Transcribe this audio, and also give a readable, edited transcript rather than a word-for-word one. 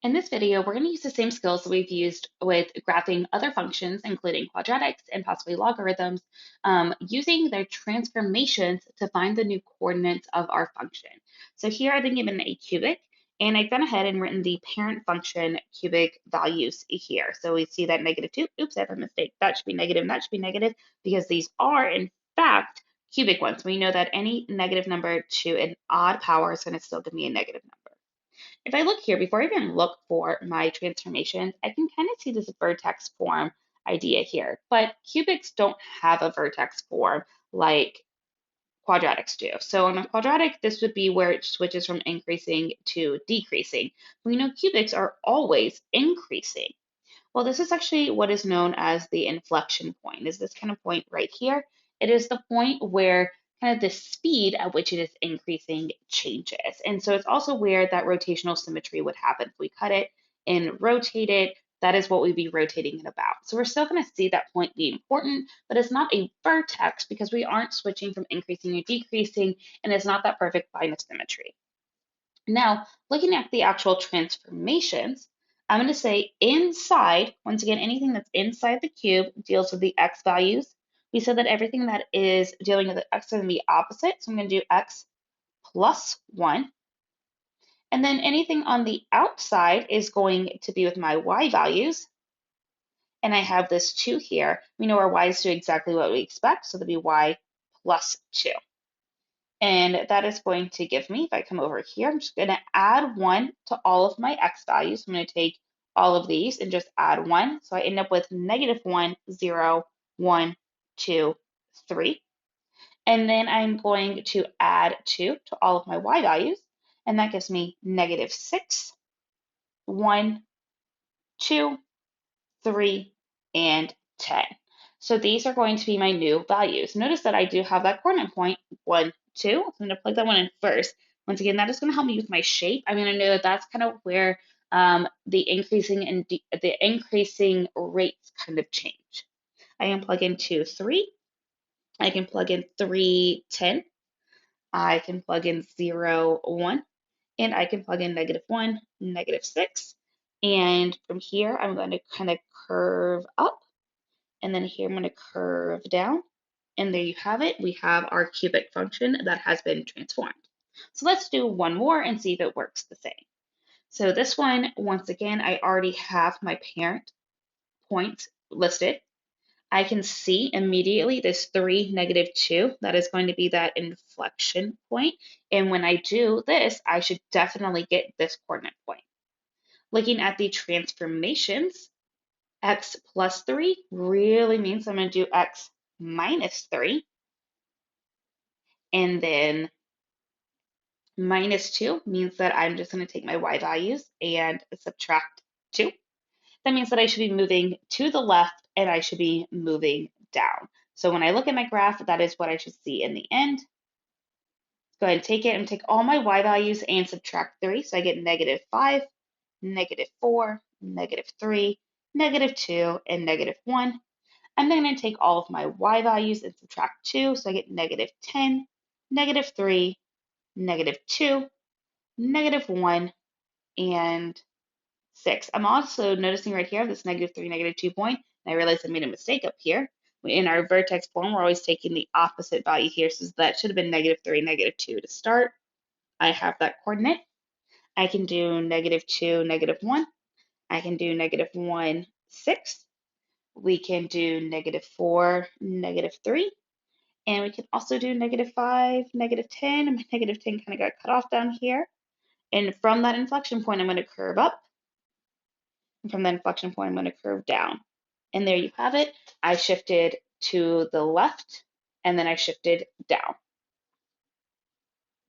In this video, we're going to use the same skills that we've used with graphing other functions, including quadratics and possibly logarithms, using their transformations to find the new coordinates of our function. So here I've been given a cubic, and I've gone ahead and written the parent function cubic values here. So we see that -2. Oops, I have a mistake. That should be negative, and that should be negative, because these are, in fact, cubic ones. We know that any negative number to an odd power is going to still give me a negative number. If I look here, before I even look for my transformations, I can kind of see this vertex form idea here. But cubics don't have a vertex form like quadratics do. So on a quadratic, this would be where it switches from increasing to decreasing. We know cubics are always increasing. Well, this is actually what is known as the inflection point, is this kind of point right here. It is the point where kind of the speed at which it is increasing changes. And so it's also where that rotational symmetry would happen. If we cut it and rotate it, that is what we'd be rotating it about. So we're still going to see that point be important, but it's not a vertex because we aren't switching from increasing to decreasing, and it's not that perfect line of symmetry. Now, looking at the actual transformations, I'm going to say inside, once again, anything that's inside the cube deals with the x values. We said that everything that is dealing with the x is going to be opposite, so I'm going to do x plus 1. And then anything on the outside is going to be with my y values. And I have this 2 here. We know our y's do exactly what we expect, so that'll be y plus 2. And that is going to give me, if I come over here, I'm just going to add 1 to all of my x values. I'm going to take all of these and just add 1. So I end up with -1, 0, 1, 2, 3. And then I'm going to add 2 to all of my y values. And that gives me -6, 1, 2, 3, and 10. So these are going to be my new values. Notice that I do have that coordinate point, 1, 2. So I'm going to plug that one in first. Once again, that is going to help me with my shape. I'm going to know that that's kind of where the increasing and the increasing rates kind of change. I can plug in 2, 3. I can plug in 3, 10. I can plug in 0, 1. And I can plug in -1, -6. And from here, I'm going to kind of curve up. And then here I'm going to curve down. And there you have it. We have our cubic function that has been transformed. So let's do one more and see if it works the same. So this one, once again, I already have my parent points listed. I can see immediately this 3, -2. That is going to be that inflection point. And when I do this, I should definitely get this coordinate point. Looking at the transformations, x plus 3 really means I'm going to do x minus 3. And then -2 means that I'm just going to take my y values and subtract 2. That means that I should be moving to the left and I should be moving down. So when I look at my graph, that is what I should see in the end. Go ahead and take it and take all my y values and subtract 3. So I get -5, -4, -3, -2, and -1. I'm then going to take all of my y values and subtract 2. So I get -10, -3, -2, -1, and 6. I'm also noticing right here this -3, -2 point, and I realized I made a mistake up here. In our vertex form, we're always taking the opposite value here, so that should have been -3, -2 to start. I have that coordinate. I can do -2, -1. I can do -1, 6. We can do -4, -3. And we can also do -5, -10. And my -10 kind of got cut off down here. And from that inflection point, I'm going to curve up. And from that inflection point, I'm going to curve down. And there you have it. I shifted to the left, and then I shifted down.